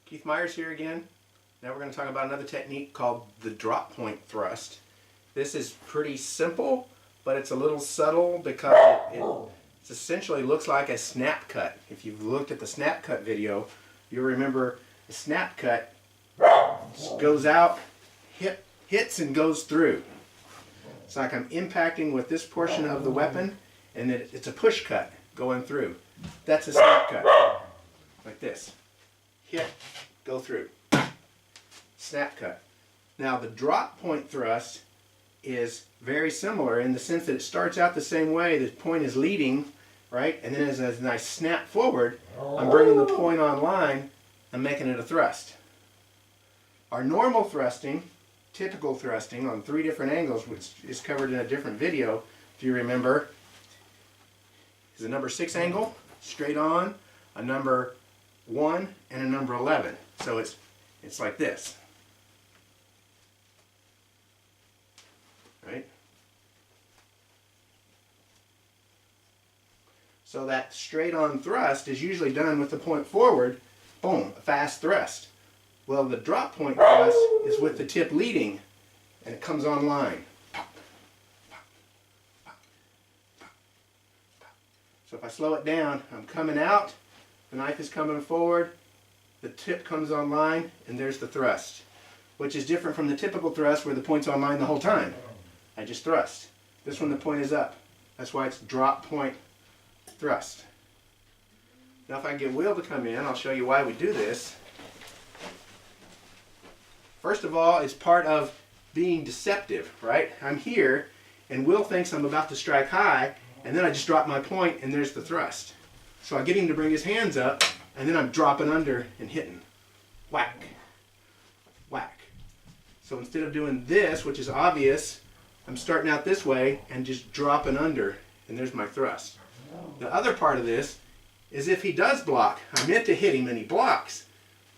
Keith Myers here again. Now we're going to talk about another technique called the drop point thrust. This is pretty simple, but it's a little subtle because it essentially looks like a snap cut. If you've looked at the snap cut video, you'll remember a snap cut goes out, hits and goes through. It's like I'm impacting with this portion of the weapon, and it's a push cut going through. That's a snap cut, like this. Hit, go through. Snap cut. Now the drop point thrust is very similar in the sense that it starts out the same way. The point is leading, right? And then as I snap forward, I'm bringing the point online and making it a thrust. Our normal thrusting, typical thrusting on 3 different angles, which is covered in a different video, if you remember, is a number 6 angle, straight on, a number 1, and a number 11. So it's like this. Right? So that straight on thrust is usually done with the point forward, boom, a fast thrust. Well, the drop point thrust is with the tip leading, and it comes online. So if I slow it down, I'm coming out, the knife is coming forward, the tip comes online, and there's the thrust, which is different from the typical thrust where the point's online the whole time. I just thrust. This one the point is up. That's why it's drop point thrust. Now if I can get Will to come in, I'll show you why we do this. First of all, it's part of being deceptive, right? I'm here, and Will thinks I'm about to strike high, and then I just drop my point, and there's the thrust. So I get him to bring his hands up, and then I'm dropping under and hitting. Whack. Whack. So instead of doing this, which is obvious, I'm starting out this way and just dropping under, and there's my thrust. The other part of this is if he does block, I meant to hit him and he blocks.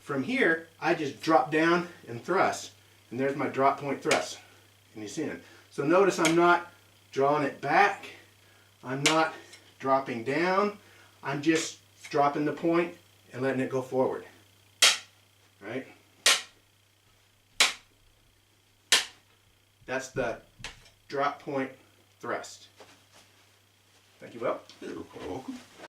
From here, I just drop down and thrust, and there's my drop point thrust, and he's in. So notice I'm not drawing it back, I'm not dropping down, I'm just dropping the point and letting it go forward. Right? That's the drop point thrust. Thank you, Will. You're welcome.